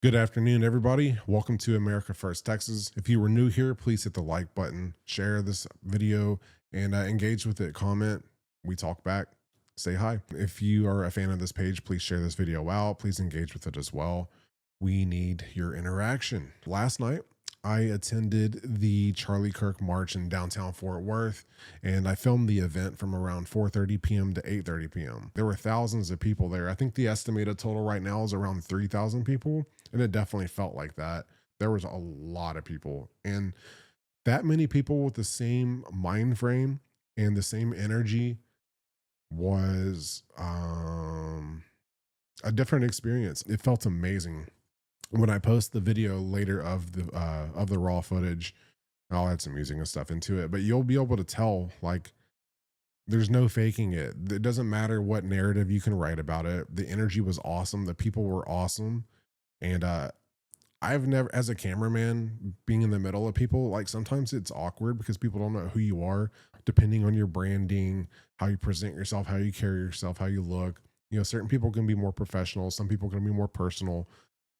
Good afternoon, everybody. Welcome to America First Texas. If you were new here, please hit the like button, share this video, and engage with it. Comment. We talk back. Say hi. If you are a fan of this page, please share this video out. Please engage with it as well. We need your interaction. Last night, I attended the Charlie Kirk March in downtown Fort Worth, and I filmed the event from around 4:30 p.m. to 8:30 p.m. There were thousands of people there. I think the estimated total right now is around 3,000 people, and it definitely felt like that. There was a lot of people, and that many people with the same mind frame and the same energy was a different experience. It felt amazing. When I post the video later of the raw footage, I'll add some music and stuff into it, but you'll be able to tell, like, there's no faking it. It doesn't matter what narrative you can write about it. The energy was awesome. The people were awesome. And I've never, as a cameraman, being in the middle of people, like, sometimes it's awkward because people don't know who you are, depending on your branding, how you present yourself, how you carry yourself, how you look. Certain people can be more professional. Some people can be more personal.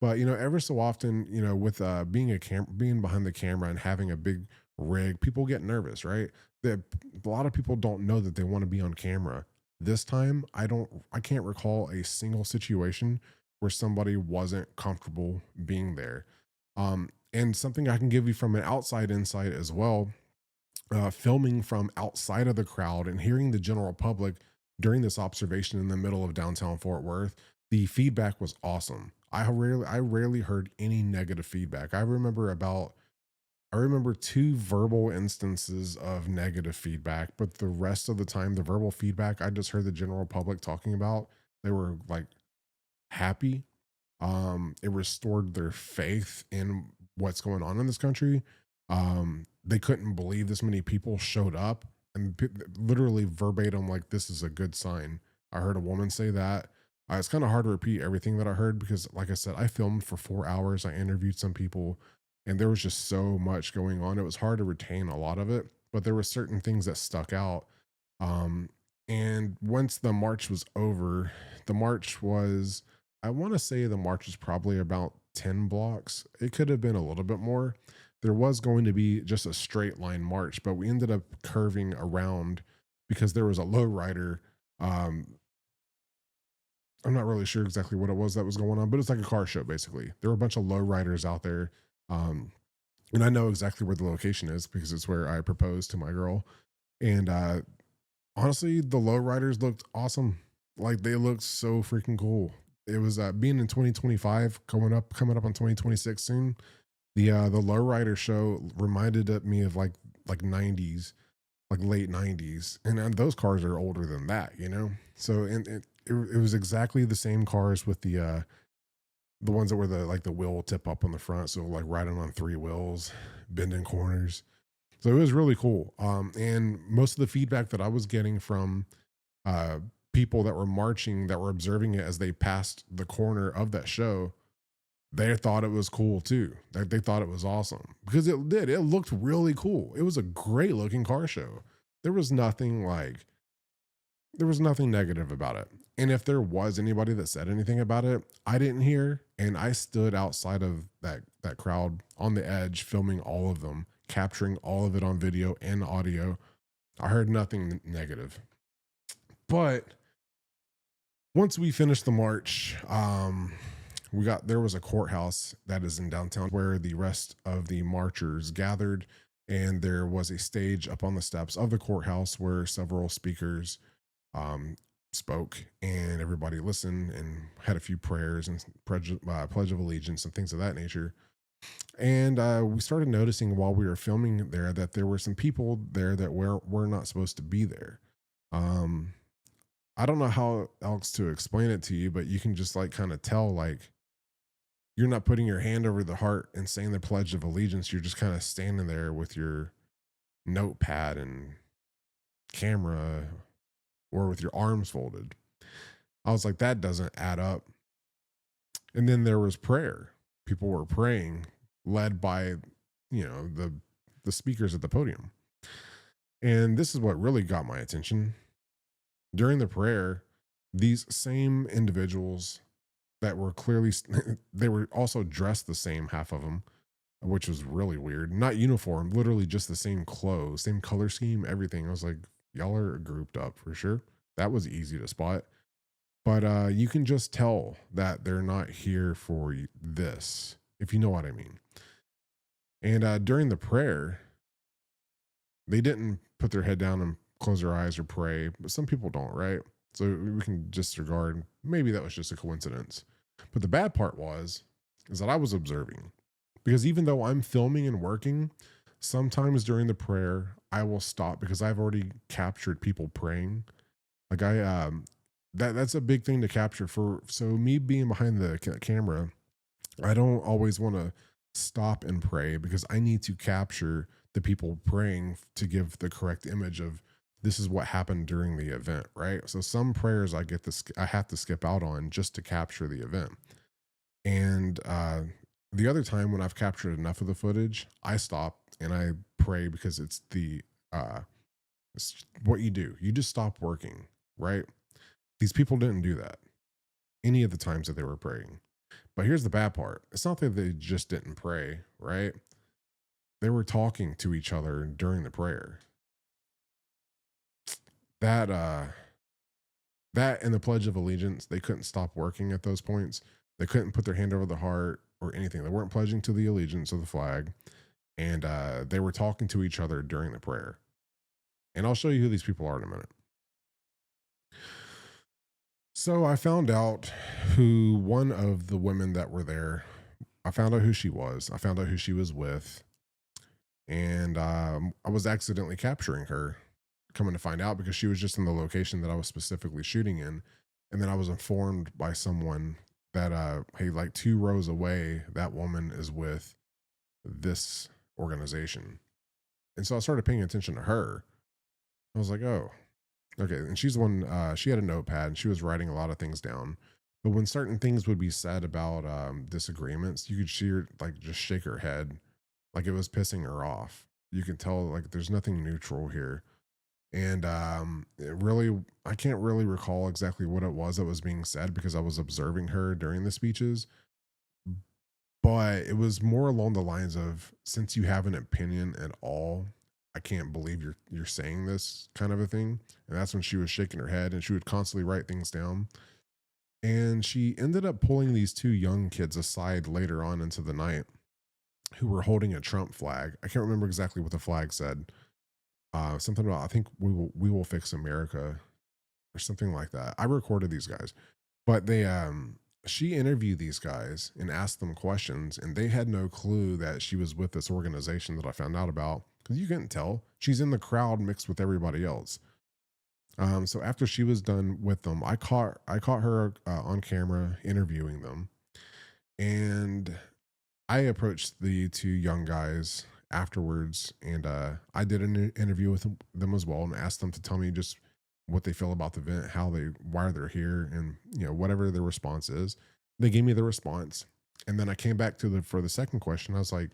But ever so often, with being behind the camera and having a big rig, people get nervous, right? That a lot of people don't know that they want to be on camera. This time, I can't recall a single situation where somebody wasn't comfortable being there. And something I can give you from an outside insight as well, filming from outside of the crowd and hearing the general public during this observation in the middle of downtown Fort Worth, the feedback was awesome. I rarely heard any negative feedback. I remember two verbal instances of negative feedback, but the rest of the time, the verbal feedback I just heard the general public talking about, they were like happy. It restored their faith in what's going on in this country. They couldn't believe this many people showed up, and literally verbatim, like, this is a good sign. I heard a woman say that. It's kind of hard to repeat everything that I heard because, like I said, I filmed for 4 hours. I interviewed some people, and there was just so much going on. It was hard to retain a lot of it, but there were certain things that stuck out. Um, and once the march was over, the march was, I want to say the march was probably about 10 blocks. It could have been a little bit more. There was going to be just a straight line march, but we ended up curving around because there was a low rider. I'm not really sure exactly what it was that was going on, but it's like a car show basically. There were a bunch of low riders out there. Um, and I know exactly where the location is because it's where I proposed to my girl. And honestly, the low riders looked awesome. Like, they looked so freaking cool. It was being in 2025, coming up on 2026 soon. The lowrider show reminded me of like 90s, like late 90s, and those cars are older than that. So, and it was exactly the same cars with the ones that were the wheel tip up on the front, so like riding on three wheels, bending corners. So it was really cool. And most of the feedback that I was getting from people that were marching, that were observing it as they passed the corner of that show, they thought it was cool too. Like, they thought it was awesome because it did. It looked really cool. It was a great looking car show. There was nothing like there was nothing negative about it. And if there was anybody that said anything about it, I didn't hear. And I stood outside of that crowd on the edge, filming all of them, capturing all of it on video and audio. I heard nothing negative. But once we finished the march, there was a courthouse that is in downtown where the rest of the marchers gathered, and there was a stage up on the steps of the courthouse where several speakers spoke, and everybody listened and had a few prayers and pledge of allegiance and things of that nature. And we started noticing while we were filming there that there were some people there that were not supposed to be there. Um, I don't know how else to explain it to you, but you can just like kind of tell, like, you're not putting your hand over the heart and saying the pledge of allegiance. You're just kind of standing there with your notepad and camera, or with your arms folded. I was like, that doesn't add up. And then there was prayer. People were praying, led by, the speakers at the podium. And this is what really got my attention. During the prayer, these same individuals that were clearly, they were also dressed the same, half of them, which was really weird. Not uniform, literally just the same clothes, same color scheme, everything. I was like, y'all are grouped up for sure. That was easy to spot. But you can just tell that they're not here for this, if you know what I mean. And during the prayer, they didn't put their head down and close their eyes or pray, but some people don't, right? So we can disregard. Maybe that was just a coincidence. But the bad part is that I was observing, because even though I'm filming and working, sometimes during the prayer I will stop because I've already captured people praying. Like that's a big thing to capture. So me being behind the camera, I don't always want to stop and pray because I need to capture the people praying to give the correct image of this is what happened during the event, right? So some prayers I have to skip out on just to capture the event. And the other time when I've captured enough of the footage, I stop and I pray because it's what you do. You just stop working, right? These people didn't do that any of the times that they were praying. But here's the bad part. It's not that they just didn't pray, right? They were talking to each other during the prayer. That and the Pledge of Allegiance, they couldn't stop working at those points. They couldn't put their hand over the heart or anything. They weren't pledging to the allegiance of the flag. And they were talking to each other during the prayer. And I'll show you who these people are in a minute. So I found out who one of the women that were there, I found out who she was. I found out who she was with. And I was accidentally capturing her, coming to find out, because she was just in the location that I was specifically shooting in. And then I was informed by someone that, hey, like 2 rows away, that woman is with this organization. And so I started paying attention to her. I was like, oh, okay. And she's the one, she had a notepad and she was writing a lot of things down. But when certain things would be said about disagreements, you could see her like just shake her head like it was pissing her off. You can tell like there's nothing neutral here. And I can't really recall exactly what it was that was being said because I was observing her during the speeches. But it was more along the lines of, since you have an opinion at all, I can't believe you're saying this, kind of a thing. And that's when she was shaking her head and she would constantly write things down. And she ended up pulling these 2 young kids aside later on into the night who were holding a Trump flag. I can't remember exactly what the flag said. Something about, I think we will fix America or something like that. I recorded these guys, but she interviewed these guys and asked them questions, and they had no clue that she was with this organization that I found out about, because you couldn't tell. She's in the crowd mixed with everybody else. So after she was done with them, I caught her on camera interviewing them, and I approached the 2 young guys afterwards, and I did an interview with them as well, and asked them to tell me just what they feel about the event, why they're here, and whatever their response is. They gave me the response, and then I came back for the second question. I was like,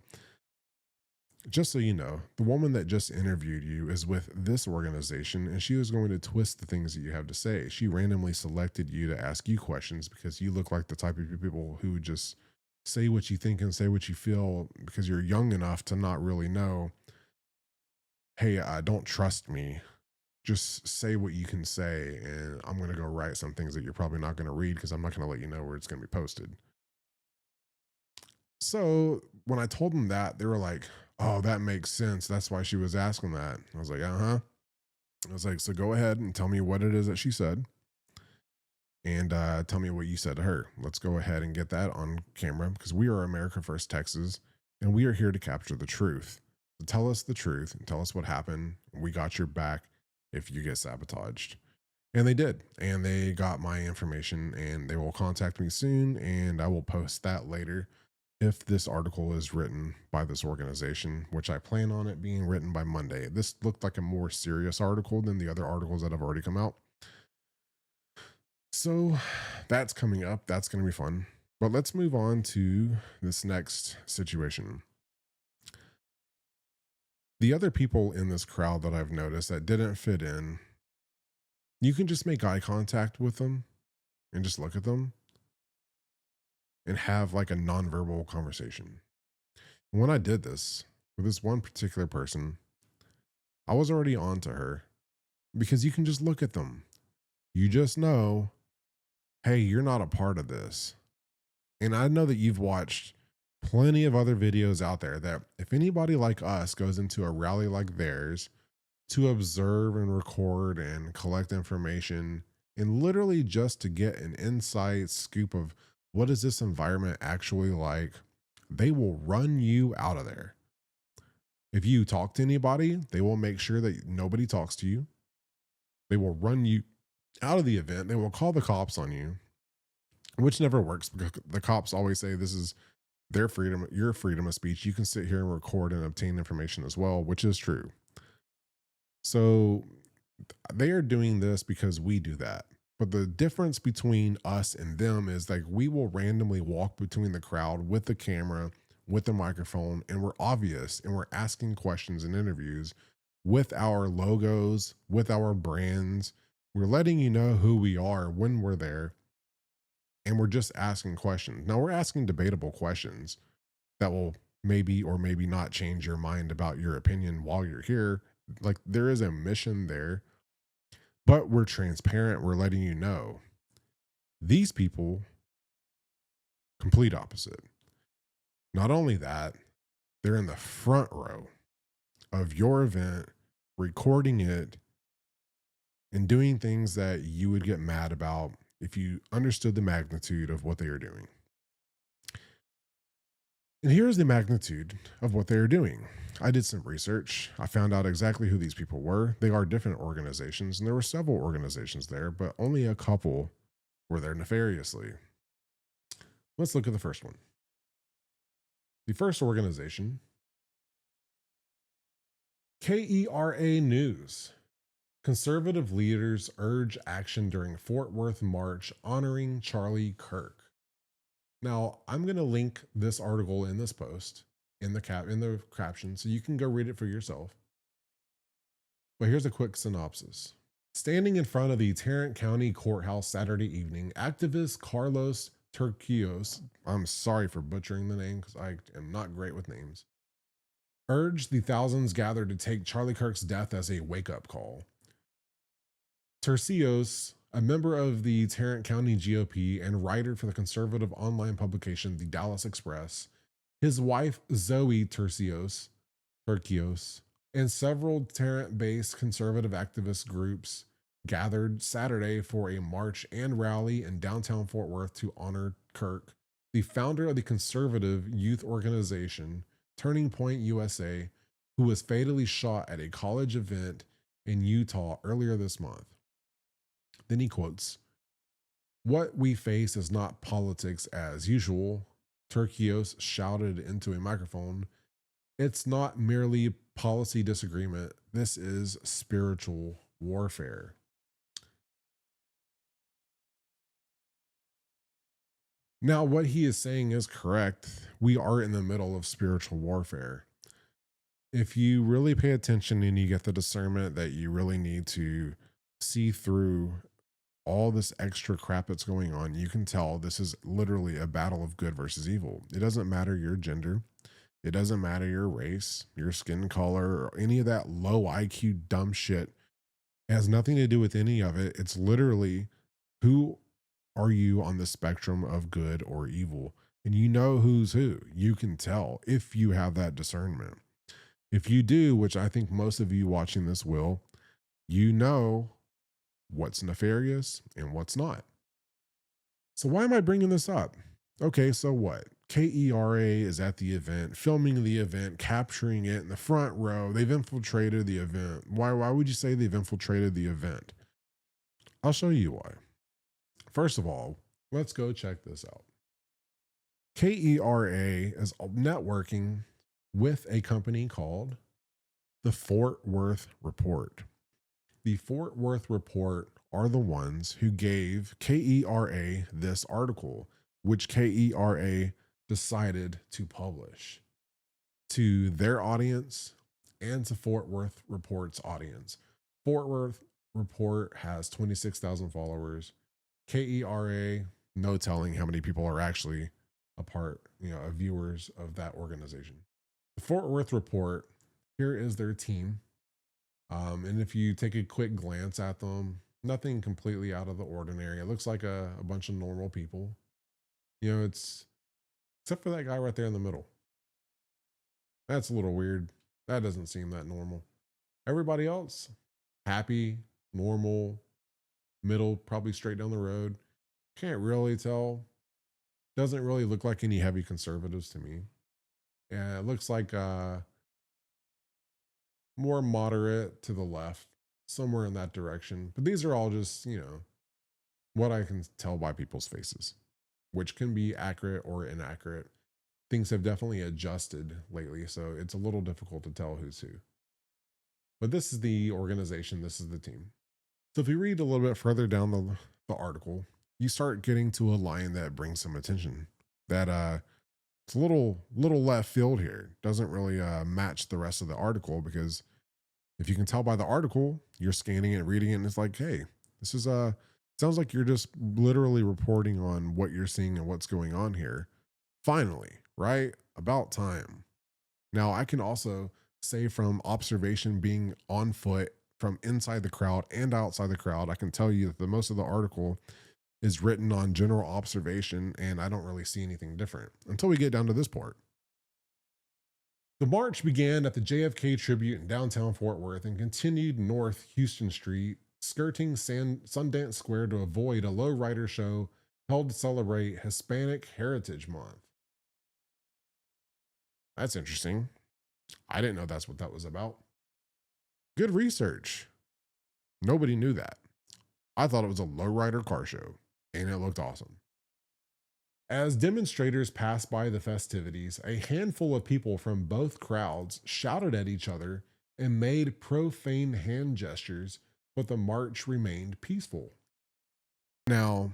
just so you know, the woman that just interviewed you is with this organization, and she was going to twist the things that you have to say. She randomly selected you to ask you questions because you look like the type of people who just say what you think and say what you feel because you're young enough to not really know, hey, don't trust me. Just say what you can say, and I'm going to go write some things that you're probably not going to read because I'm not going to let you know where it's going to be posted. So when I told them that, they were like, oh, that makes sense. That's why she was asking that. I was like, uh-huh. I was like, so go ahead and tell me what it is that she said, and tell me what you said to her. Let's go ahead and get that on camera, because we are America First Texas, and we are here to capture the truth. So tell us the truth and tell us what happened. We got your back if you get sabotaged. And they did. And they got my information, and they will contact me soon, and I will post that later if this article is written by this organization, which I plan on it being written by Monday. This looked like a more serious article than the other articles that have already come out. So that's coming up. That's going to be fun. But let's move on to this next situation. The other people in this crowd that I've noticed that didn't fit in, you can just make eye contact with them and just look at them. and have like a nonverbal conversation. And when I did this with this one particular person, I was already on to her because you can just look at them. You just know, hey, you're not a part of this. And I know that you've watched plenty of other videos out there that if anybody like us goes into a rally like theirs to observe and record and collect information and literally just to get an insight scoop of what is this environment actually like, they will run you out of there. If you talk to anybody, they will make sure that nobody talks to you. They will run you out of the event. They will call the cops on you, which never works because the cops always say this is their freedom, your freedom of speech. You can sit here and record and obtain information as well, which is true. So they are doing this because we do that. But the difference between us and them is like we will randomly walk between the crowd with the camera, with the microphone, and we're obvious and we're asking questions in interviews with our logos, with our brands. We're letting you know who we are when we're there. And we're just asking questions. Now we're asking debatable questions that will maybe or maybe not change your mind about your opinion while you're here. Like there is a mission there, but we're transparent. We're letting you know these people, complete opposite. Not only that, they're in the front row of your event, recording it and doing things that you would get mad about if you understood the magnitude of what they are doing. And here's the magnitude of what they are doing. I did some research. I found out exactly who these people were. They are different organizations, and there were several organizations there, but only a couple were there nefariously. Let's look at the first one. The first organization, KERA News. Conservative leaders urge action during Fort Worth March honoring Charlie Kirk. Now, I'm going to link this article in this post in the caption so you can go read it for yourself. But here's a quick synopsis. Standing in front of the Tarrant County Courthouse Saturday evening, activist Carlos Turquios, I'm sorry for butchering the name because I am not great with names, urged the thousands gathered to take Charlie Kirk's death as a wake-up call. Tercios, a member of the Tarrant County GOP and writer for the conservative online publication The Dallas Express, his wife Zoe Tercios, and several Tarrant-based conservative activist groups gathered Saturday for a march and rally in downtown Fort Worth to honor Kirk, the founder of the conservative youth organization Turning Point USA, who was fatally shot at a college event in Utah earlier this month. Then he quotes, "What we face is not politics as usual," Turquios shouted into a microphone. "It's not merely policy disagreement. This is spiritual warfare." Now, what he is saying is correct. We are in the middle of spiritual warfare. If you really pay attention and you get the discernment that you really need to see through all this extra crap that's going on, you can tell this is literally a battle of good versus evil. It doesn't matter your gender. It doesn't matter your race, your skin color, or any of that low IQ dumb shit. It has nothing to do with any of it. It's literally who are you on the spectrum of good or evil? And you know who's who. You can tell if you have that discernment. If you do, which I think most of you watching this will, you know what's nefarious and what's not. So why am I bringing this up? Okay, so what? KERA is at the event, filming the event, capturing it in the front row. They've infiltrated the event. Why would you say they've infiltrated the event? I'll show you why. First of all, let's go check this out. KERA is networking with a company called the Fort Worth Report. The Fort Worth Report are the ones who gave KERA this article, which KERA decided to publish to their audience and to Fort Worth Report's audience. Fort Worth Report has 26,000 followers. KERA, no telling how many people are actually a part, of viewers of that organization. The Fort Worth Report, here is their team. And if you take a quick glance at them, nothing completely out of the ordinary. It looks like a bunch of normal people. It's except for that guy right there in the middle. That's a little weird. That doesn't seem that normal. Everybody else, happy, normal, middle, probably straight down the road. Can't really tell. Doesn't really look like any heavy conservatives to me. Yeah, it looks like more moderate to the left, somewhere in that direction. But these are all just, what I can tell by people's faces, which can be accurate or inaccurate. Things have definitely adjusted lately, so it's a little difficult to tell who's who. But this is the organization, this is the team. So if you read a little bit further down the article, you start getting to a line that brings some attention. That it's a little left field here. Doesn't really match the rest of the article, because if you can tell by the article, you're scanning it, reading it, and it's like, hey, this is sounds like you're just literally reporting on what you're seeing and what's going on here. Finally, right? About time. Now, I can also say from observation, being on foot from inside the crowd and outside the crowd, I can tell you that the most of the article is written on general observation, and I don't really see anything different until we get down to this part. The march began at the JFK Tribute in downtown Fort Worth and continued north Houston Street, skirting Sundance Square to avoid a lowrider show held to celebrate Hispanic Heritage Month. That's interesting. I didn't know that's what that was about. Good research. Nobody knew that. I thought it was a lowrider car show, and it looked awesome. As demonstrators passed by the festivities, a handful of people from both crowds shouted at each other and made profane hand gestures, but the march remained peaceful. Now,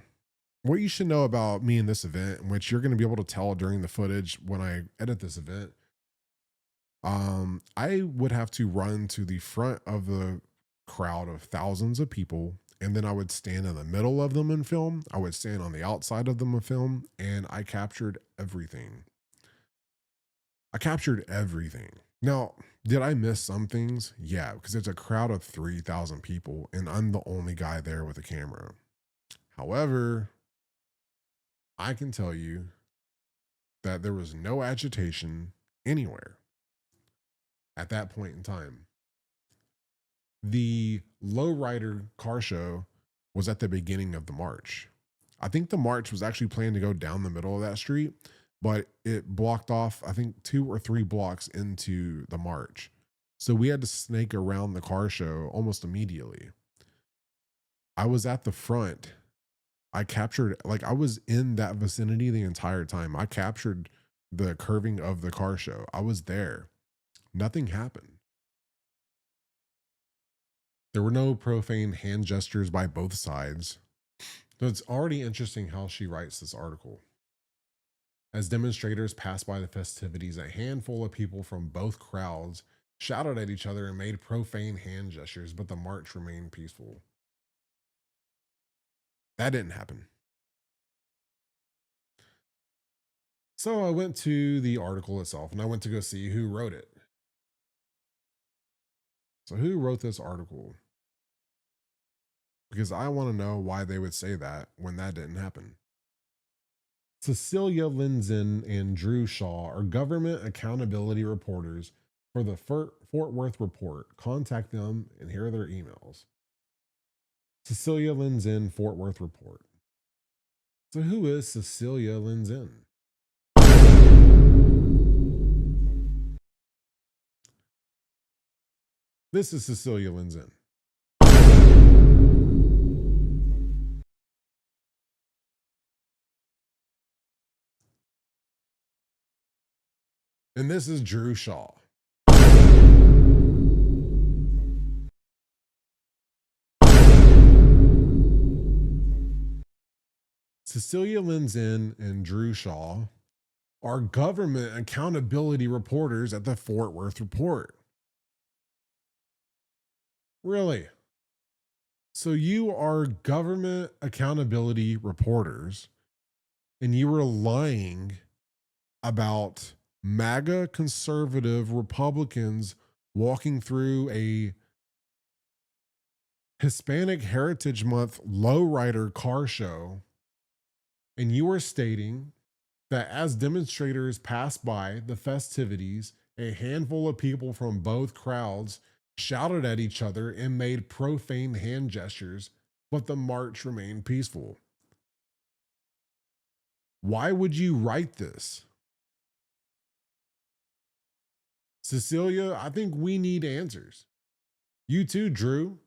what you should know about me in this event, which you're going to be able to tell during the footage when I edit this event, I would have to run to the front of the crowd of thousands of people, and then I would stand in the middle of them and film. I would stand on the outside of them and film, and I captured everything. Now, did I miss some things? Yeah, because it's a crowd of 3,000 people, and I'm the only guy there with a camera. However, I can tell you that there was no agitation anywhere at that point in time. The lowrider car show was at the beginning of the march. I think the march was actually planned to go down the middle of that street, but it blocked off, I think, 2 or 3 blocks into the march. So we had to snake around the car show almost immediately. I was at the front. I captured, I was in that vicinity the entire time. I captured the curving of the car show. I was there. Nothing happened. There were no profane hand gestures by both sides. So it's already interesting how she writes this article. As demonstrators passed by the festivities, a handful of people from both crowds shouted at each other and made profane hand gestures, but the march remained peaceful. That didn't happen. So I went to the article itself and I went to go see who wrote it. So who wrote this article? Because I want to know why they would say that when that didn't happen. Cecilia Linzen and Drew Shaw are government accountability reporters for the Fort Worth Report. Contact them and here are their emails. Cecilia Linzen, Fort Worth Report. So who is Cecilia Linzen? This is Cecilia Linzen. And this is Drew Shaw. Cecilia Linzen and Drew Shaw are government accountability reporters at the Fort Worth Report. Really? So you are government accountability reporters and you were lying about MAGA conservative Republicans walking through a Hispanic Heritage Month lowrider car show, and you are stating that as demonstrators passed by the festivities, a handful of people from both crowds shouted at each other and made profane hand gestures, but the march remained peaceful. Why would you write this? Cecilia, I think we need answers. You too, Drew.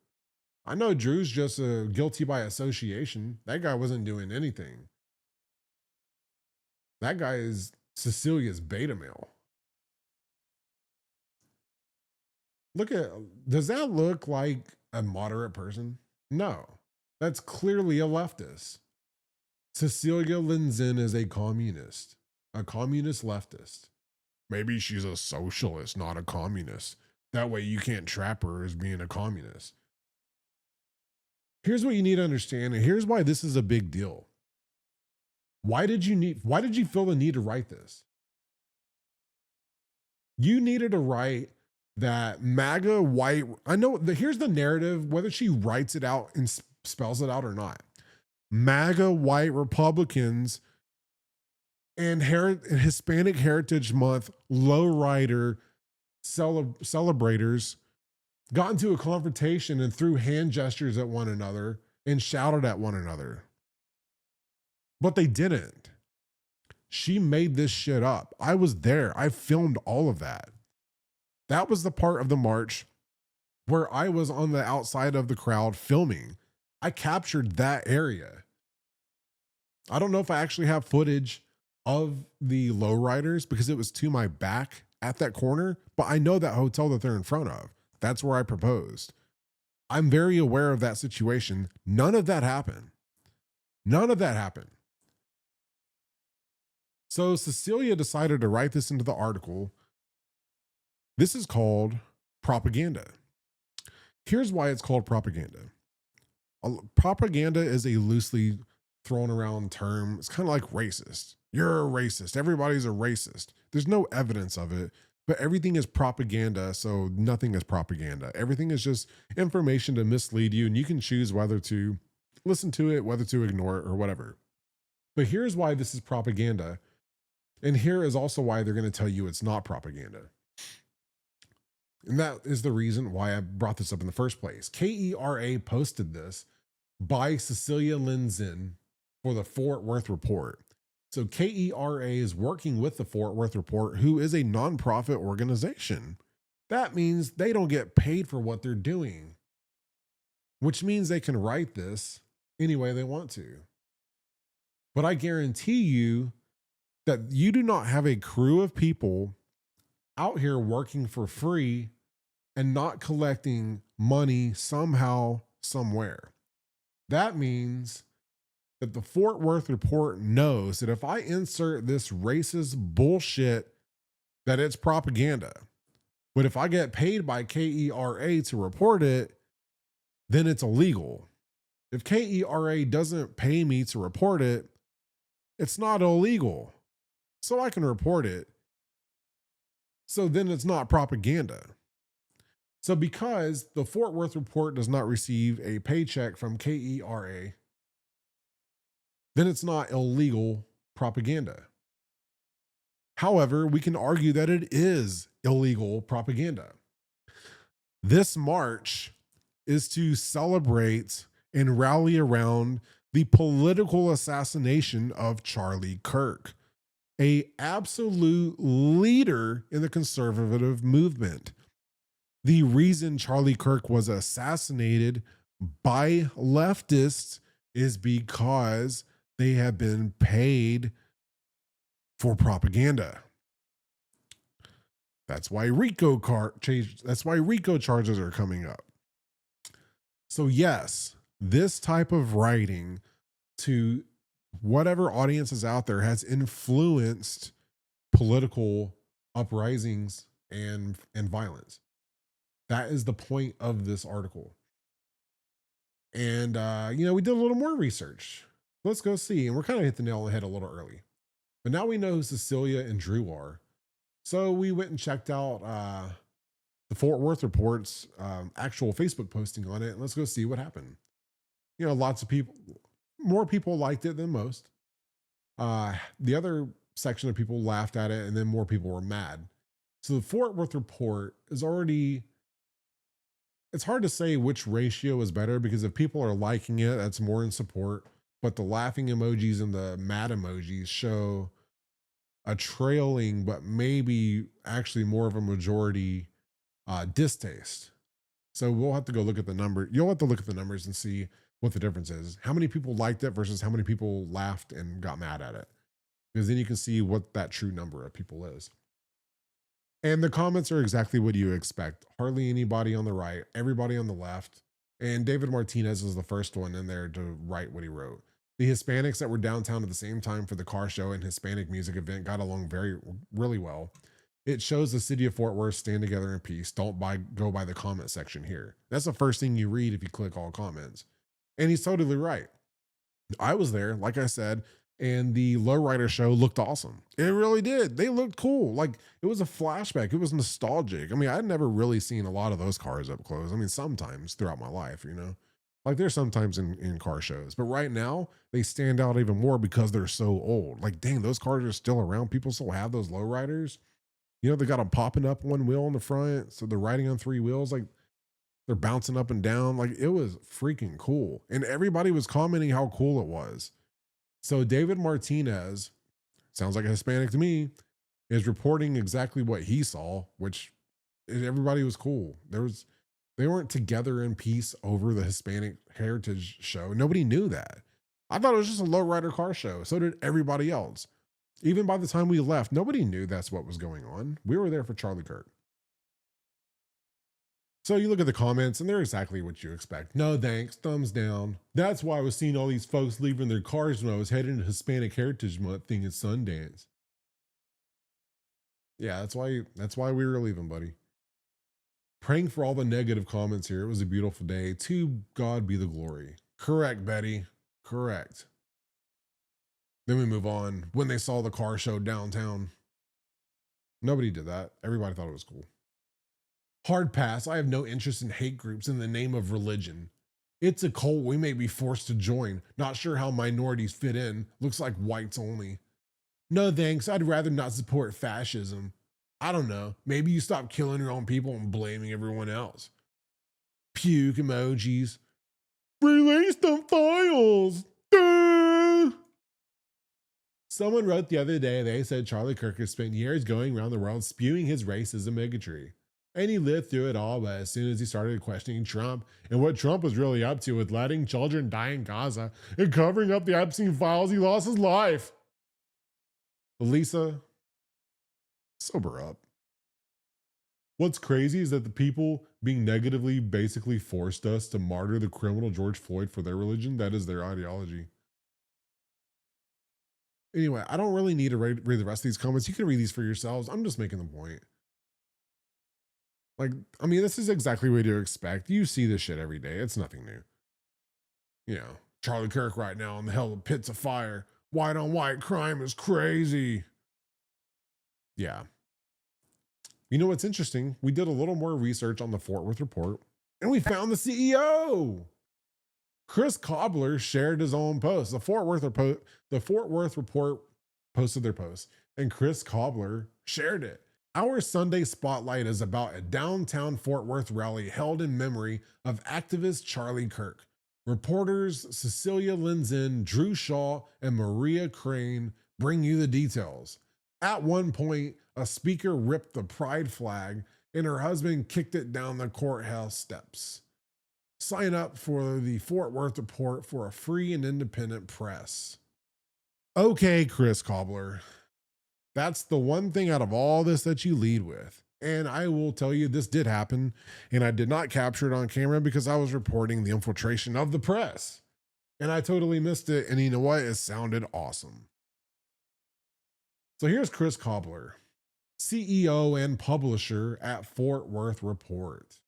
I know Drew's just guilty by association. That guy wasn't doing anything. That guy is Cecilia's beta male. Look at, does that look like a moderate person? No, that's clearly a leftist. Cecilia Lindzin is a communist leftist. Maybe she's a socialist, not a communist. That way you can't trap her as being a communist. Here's what you need to understand, and here's why this is a big deal. Why did you feel the need to write this? You needed to write that MAGA white, I know here's the narrative, whether she writes it out and spells it out or not. MAGA white Republicans and Hispanic Heritage Month lowrider celebrators got into a confrontation and threw hand gestures at one another and shouted at one another. But they didn't. She made this shit up. I was there. I filmed all of that. That was the part of the march where I was on the outside of the crowd filming. I captured that area. I don't know if I actually have footage of the lowriders because it was to my back at that corner, but I know that hotel that they're in front of. That's where I proposed. I'm very aware of that situation. None of that happened. None of that happened. So Cecilia decided to write this into the article. This is called propaganda. Here's why it's called propaganda. Propaganda is a loosely thrown around term. It's kind of like racist. You're a racist. Everybody's a racist. There's no evidence of it, but everything is propaganda. So nothing is propaganda. Everything is just information to mislead you. And you can choose whether to listen to it, whether to ignore it or whatever. But here's why this is propaganda. And here is also why they're going to tell you it's not propaganda. And that is the reason why I brought this up in the first place. KERA posted this by Cecilia Lindzin for the Fort Worth Report. So KERA is working with the Fort Worth Report, who is a nonprofit organization. That means they don't get paid for what they're doing, which means they can write this any way they want to. But I guarantee you that you do not have a crew of people out here working for free and not collecting money somehow, somewhere. That means that the Fort Worth Report knows that if I insert this racist bullshit, that it's propaganda. But if I get paid by KERA to report it, then it's illegal. If KERA doesn't pay me to report it, it's not illegal. So I can report it. So then it's not propaganda. So because the Fort Worth Report does not receive a paycheck from KERA, then it's not illegal propaganda. However, we can argue that it is illegal propaganda. This march is to celebrate and rally around the political assassination of Charlie Kirk, an absolute leader in the conservative movement. The reason Charlie Kirk was assassinated by leftists is because they have been paid for propaganda. That's why RICO charges are coming up. So yes, this type of writing to whatever audience is out there has influenced political uprisings and violence. That is the point of this article. And we did a little more research. Let's go see. And we're kind of hit the nail on the head a little early. But now we know who Cecilia and Drew are. So we went and checked out the Fort Worth Report's actual Facebook posting on it. And let's go see what happened. You know, lots of people, more people liked it than most. The other section of people laughed at it, and then more people were mad. So the Fort Worth Report is already, it's hard to say which ratio is better because if people are liking it, that's more in support. But the laughing emojis and the mad emojis show a trailing, but maybe actually more of a majority distaste. So we'll have to go look at the number. You'll have to look at the numbers and see what the difference is. How many people liked it versus how many people laughed and got mad at it. Because then you can see what that true number of people is. And the comments are exactly what you expect. Hardly anybody on the right, everybody on the left. And David Martinez was the first one in there to write what he wrote. The Hispanics that were downtown at the same time for the car show and Hispanic music event got along really well. It shows the city of Fort Worth stand together in peace. Don't go by the comment section here. That's the first thing you read if you click all comments. And he's totally right. I was there, like I said, and the lowrider show looked awesome. It really did. They looked cool. Like it was a flashback. It was nostalgic. I mean, I'd never really seen a lot of those cars up close. I mean, sometimes throughout my life, you know, like there's sometimes in car shows, but right now they stand out even more because they're so old. Like, dang, those cars are still around. People still have those lowriders. You know, they got them popping up one wheel on the front. So they're riding on three wheels. Like they're bouncing up and down. Like it was freaking cool. And everybody was commenting how cool it was. So David Martinez, sounds like a Hispanic to me, is reporting exactly what he saw, which everybody was cool. They weren't together in peace over the Hispanic Heritage show. Nobody knew that. I thought it was just a lowrider car show. So did everybody else. Even by the time we left, nobody knew that's what was going on. We were there for Charlie Kirk. So you look at the comments and they're exactly what you expect. No thanks, thumbs down. That's why I was seeing all these folks leaving their cars when I was heading to Hispanic Heritage Month thing at Sundance. Yeah, that's why we were leaving, buddy. Praying for all the negative comments here. It was a beautiful day. To God be the glory. Correct, Betty. Correct. Then we move on. When they saw the car show downtown, nobody did that. Everybody thought it was cool. Hard pass. I have no interest in hate groups in the name of religion. It's a cult we may be forced to join. Not sure how minorities fit in. Looks like whites only. No thanks. I'd rather not support fascism. I don't know. Maybe you stop killing your own people and blaming everyone else. Puke emojis. Release the files. Duh! Someone wrote the other day, they said Charlie Kirk has spent years going around the world spewing his racism bigotry. And he lived through it all, but as soon as he started questioning Trump and what Trump was really up to with letting children die in Gaza and covering up the Epstein files, he lost his life. Lisa, sober up. What's crazy is that the people being negatively basically forced us to martyr the criminal George Floyd for their religion. That is their ideology. Anyway, I don't really need to read the rest of these comments. You can read these for yourselves. I'm just making the point. Like, I mean, this is exactly what you expect. You see this shit every day. It's nothing new. You know, Charlie Kirk right now in the hell of pits of fire. White on white crime is crazy. Yeah. You know what's interesting? We did a little more research on the Fort Worth Report and we found the CEO. Chris Cobbler shared his own post. The Fort Worth Report posted their post and Chris Cobbler shared it. Our Sunday Spotlight is about a downtown Fort Worth rally held in memory of activist Charlie Kirk. Reporters Cecilia Linzen, Drew Shaw, and Maria Crane bring you the details. At one point, a speaker ripped the pride flag and her husband kicked it down the courthouse steps. Sign up for the Fort Worth Report for a free and independent press. Okay, Chris Cobbler. That's the one thing out of all this that you lead with. And I will tell you, this did happen, and I did not capture it on camera because I was reporting the infiltration of the press. And I totally missed it, and you know what? It sounded awesome. So here's Chris Cobbler, CEO and publisher at Fort Worth Report.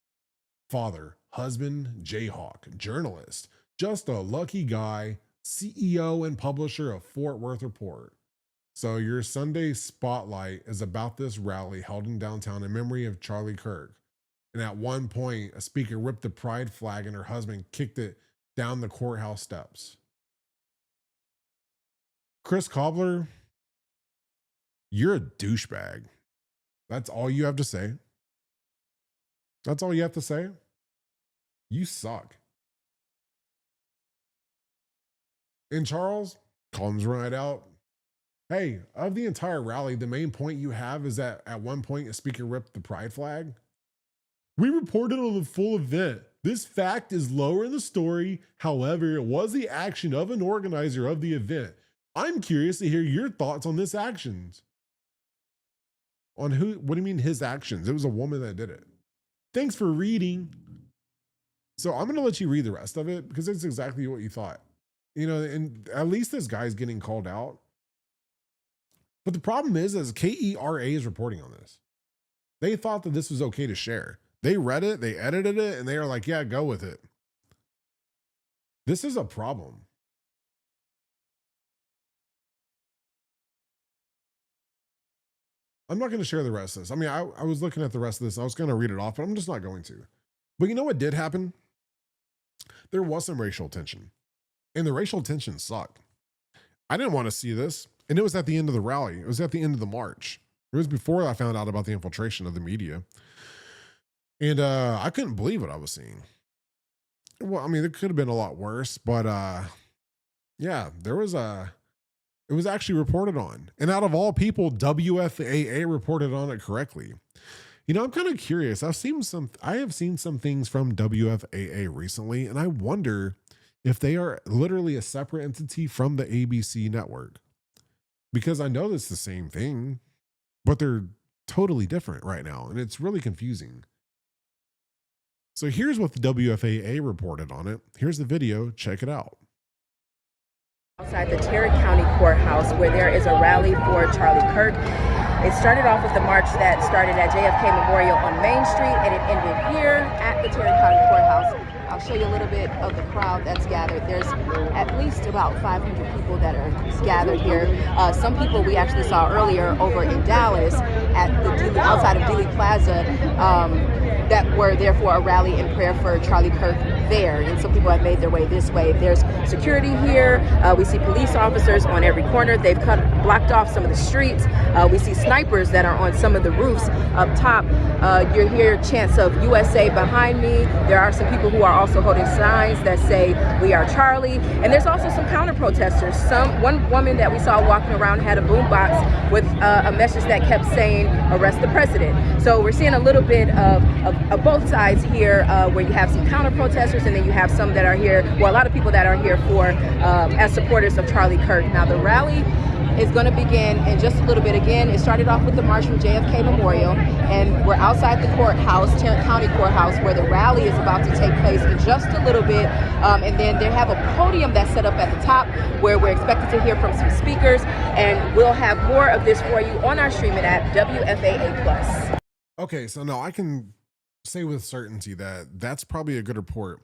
Father, husband, Jayhawk, journalist, just a lucky guy, CEO and publisher of Fort Worth Report. So your Sunday spotlight is about this rally held in downtown in memory of Charlie Kirk. And at one point, a speaker ripped the pride flag and her husband kicked it down the courthouse steps. Chris Cobbler, you're a douchebag. That's all you have to say. That's all you have to say. You suck. And Charles comes right out. Hey, of the entire rally, the main point you have is that at one point a speaker ripped the pride flag. We reported on the full event. This fact is lower in the story. However, it was the action of an organizer of the event. I'm curious to hear your thoughts on this actions. On who? What do you mean his actions? It was a woman that did it. Thanks for reading. So I'm going to let you read the rest of it because it's exactly what you thought. You know, and at least this guy's getting called out. But the problem is KERA is reporting on this. They thought that this was okay to share. They read it, they edited it, and they are like, yeah, go with it. This is a problem. I'm not going to share the rest of this. I mean, I was looking at the rest of this. I was going to read it off, but I'm just not going to. But you know what did happen? There was some racial tension. And the racial tension sucked. I didn't want to see this. And it was at the end of the rally. It was at the end of the march. It was before I found out about the infiltration of the media. And I couldn't believe what I was seeing. Well, I mean, it could have been a lot worse, but yeah, it was actually reported on. And out of all people, WFAA reported on it correctly. You know, I'm kind of curious. I have seen some things from WFAA recently, and I wonder if they are literally a separate entity from the ABC network. Because I know it's the same thing, but they're totally different right now, and it's really confusing. So here's what the WFAA reported on it. Here's the video. Check it out. Outside the Terry County Courthouse, where there is a rally for Charlie Kirk. It started off with the march that started at JFK Memorial on Main Street, and it ended here at the Terry County Courthouse. I'll show you a little bit of the crowd that's gathered. There's at least about 500 people that are gathered here. Some people we actually saw earlier over in Dallas at the outside of Dealey Plaza that were there for a rally in prayer for Charlie Kirk there. And some people have made their way this way. There's security here. We see police officers on every corner. They've blocked off some of the streets. We see snipers that are on some of the roofs up top. You hear chants of USA behind me. There are some people who are also holding signs that say "We are Charlie," and there's also some counter protesters. One woman that we saw walking around had a boombox with a message that kept saying "Arrest the president." So we're seeing a little bit of both sides here, where you have some counter protesters, and then you have some that are here, well, a lot of people that are here for as supporters of Charlie Kirk. Now the rally is going to begin in just a little bit. Again, it started off with the march from JFK Memorial, and we're outside the courthouse, Tarrant County Courthouse, where the rally is about to take place in just a little bit. And then they have a podium that's set up at the top where we're expected to hear from some speakers, and we'll have more of this for you on our streaming app, WFAA+. Okay, so no, I can say with certainty that that's probably a good report.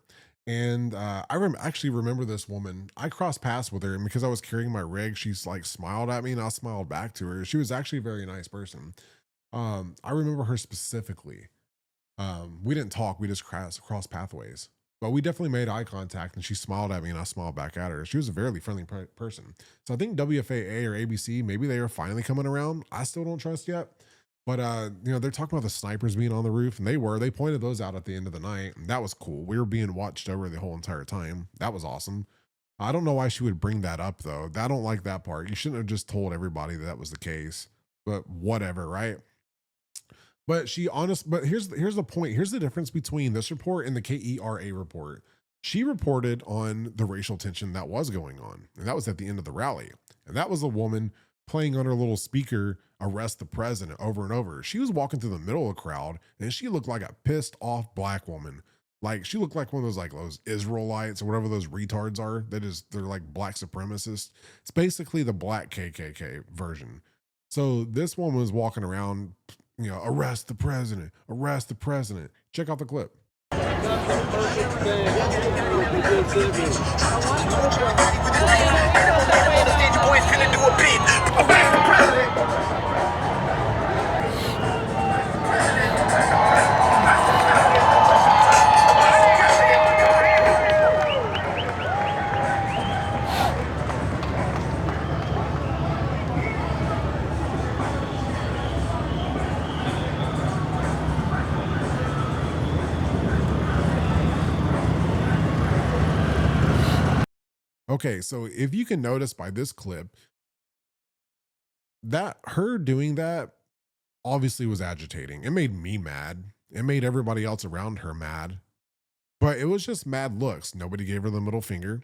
And I actually remember this woman. I crossed paths with her, and because I was carrying my rig, she's like smiled at me, and I smiled back to her. She was actually a very nice person. I remember her specifically. We didn't talk; we just crossed pathways, but we definitely made eye contact, and she smiled at me, and I smiled back at her. She was a very friendly person. So I think WFAA or ABC, maybe they are finally coming around. I still don't trust yet. But, you know, they're talking about the snipers being on the roof, and they pointed those out at the end of the night. And that was cool. We were being watched over the whole entire time. That was awesome. I don't know why she would bring that up, though. I don't like that part. You shouldn't have just told everybody that was the case, but whatever, right? But here's the point. Here's the difference between this report and the KERA report. She reported on the racial tension that was going on, and that was at the end of the rally. And that was a woman playing on her little speaker, "Arrest the president," over and over. She was walking through the middle of the crowd, and she looked like a pissed off black woman. Like, she looked like one of those Israelites or whatever those retards are. They're like black supremacists. It's basically the black KKK version. So this woman was walking around, you know, "Arrest the president, arrest the president." Check out the clip. Okay, so if you can notice by this clip, that her doing that obviously was agitating. It made me mad. It made everybody else around her mad. But it was just mad looks. Nobody gave her the middle finger.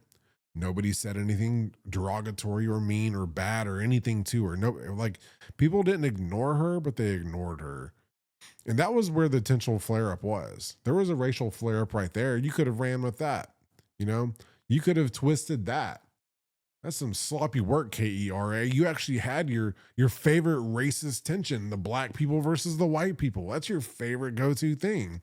Nobody said anything derogatory or mean or bad or anything to her. No, like people didn't ignore her, but they ignored her. And that was where the potential flare up was. There was a racial flare up right there. You could have ran with that. You know, you could have twisted that. That's some sloppy work, KERA. You actually had your favorite racist tension, the black people versus the white people. That's your favorite go-to thing.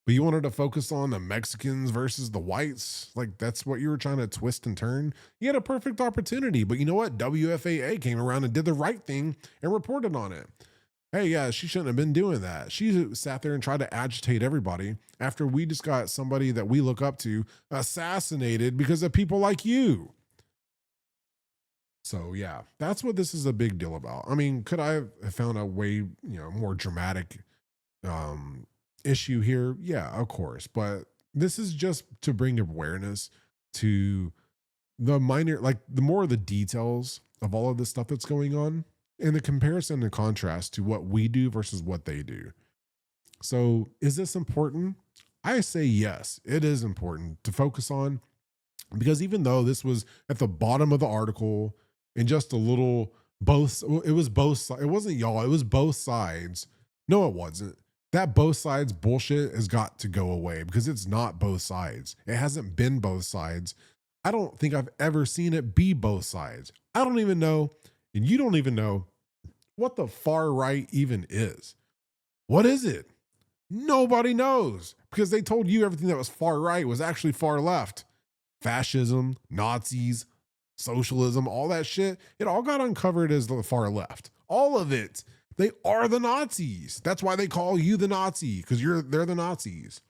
But you wanted to focus on the Mexicans versus the whites. Like that's what you were trying to twist and turn. You had a perfect opportunity, but you know what? WFAA came around and did the right thing and reported on it. Hey, yeah, she shouldn't have been doing that. She sat there and tried to agitate everybody after we just got somebody that we look up to assassinated because of people like you. So yeah, that's what this is a big deal about. I mean, could I have found a way, more dramatic issue here? Yeah, of course. But this is just to bring awareness to the minor, like the more of the details of all of this stuff that's going on and the comparison and contrast to what we do versus what they do. So is this important? I say yes, it is important to focus on, because even though this was at the bottom of the article and just a little both, it was both, it wasn't y'all, it was both sides. No, it wasn't. That both sides bullshit has got to go away because it's not both sides. It hasn't been both sides. I don't think I've ever seen it be both sides. I don't even know, and you don't even know what the far right even is. What is it? Nobody knows, because they told you everything that was far right was actually far left. Fascism, Nazis, socialism, all that shit, it all got uncovered as the far left. All of it. They are the Nazis. That's why they call you the Nazi, because they're the Nazis.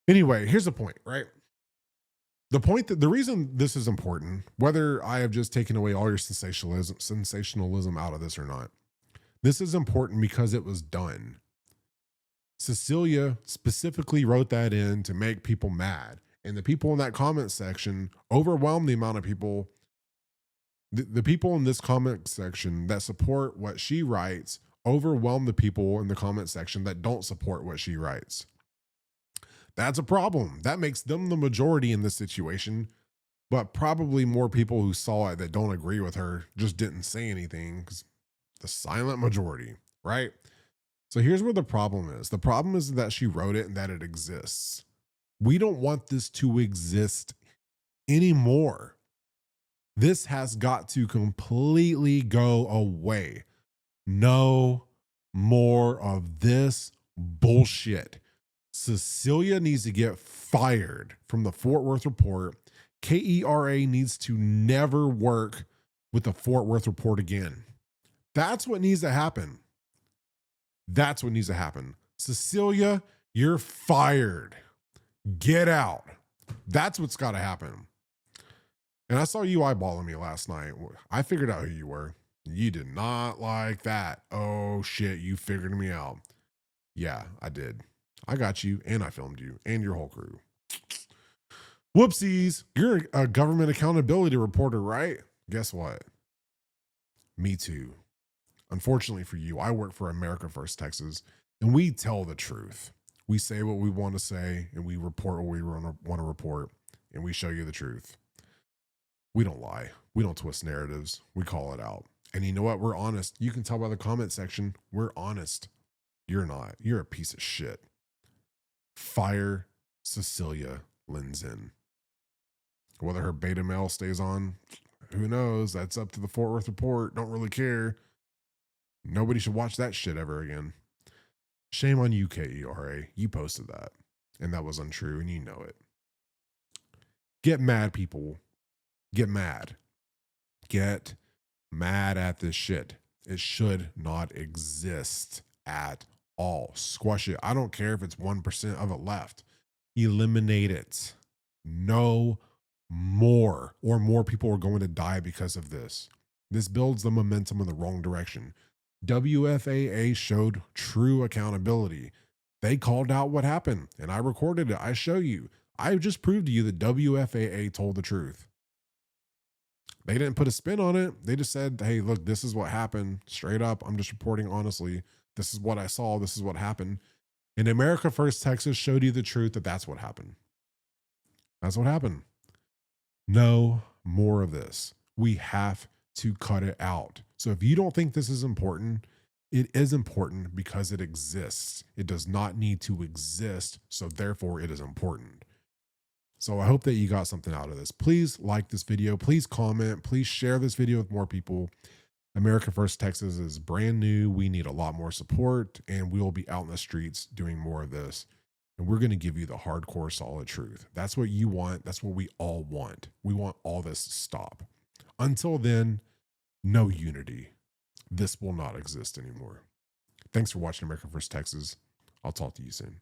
Anyway, here's the point, right? The reason this is important, whether I have just taken away all your sensationalism out of this or not, this is important because it was done. Cecilia specifically wrote that in to make people mad. And the people in that comment section overwhelmed the amount of people. The people in this comment section that support what she writes overwhelm the people in the comment section that don't support what she writes. That's a problem. That makes them the majority in this situation, but probably more people who saw it that don't agree with her just didn't say anything, because the silent majority, right? So here's where the problem is. The problem is that she wrote it and that it exists. We don't want this to exist anymore. This has got to completely go away. No more of this bullshit. Cecilia needs to get fired from the Fort Worth Report. KERA needs to never work with the Fort Worth Report again. That's what needs to happen. That's what needs to happen. Cecilia, you're fired. Get out. That's what's got to happen. And I saw you eyeballing me last night. I figured out who you were. You did not like that. Oh shit, you figured me out. Yeah, I did. I got you, and I filmed you, and your whole crew. Whoopsies. You're a government accountability reporter, right? Guess what? Me too. Unfortunately for you, I work for America First Texas, and we tell the truth. We say what we want to say, and we report what we want to report, and we show you the truth. We don't lie. We don't twist narratives. We call it out. And you know what? We're honest. You can tell by the comment section. We're honest. You're not. You're a piece of shit. Fire Cecilia Lindzon. Whether her beta male stays on, who knows? That's up to the Fort Worth Report. Don't really care. Nobody should watch that shit ever again. Shame on you, KERA. You posted that. And that was untrue, and you know it. Get mad, people. Get mad. Get mad at this shit. It should not exist at all. Squash it. I don't care if it's 1% of it left. Eliminate it. No more, or more people are going to die because of this. This builds the momentum in the wrong direction. WFAA showed true accountability. They called out what happened, and I recorded it. I show you. I just proved to you that WFAA told the truth. They didn't put a spin on it. They just said, hey, look, this is what happened. Straight up. I'm just reporting honestly. This is what I saw. This is what happened. And America First Texas showed you the truth that that's what happened. That's what happened. No more of this. We have to cut it out. So if you don't think this is important, it is important because it exists. It does not need to exist. So therefore it is important. So I hope that you got something out of this. Please like this video. Please comment. Please share this video with more people. America First Texas is brand new. We need a lot more support, and we will be out in the streets doing more of this. And we're going to give you the hardcore, solid truth. That's what you want. That's what we all want. We want all this to stop. Until then, no unity. This will not exist anymore. Thanks for watching America First Texas. I'll talk to you soon.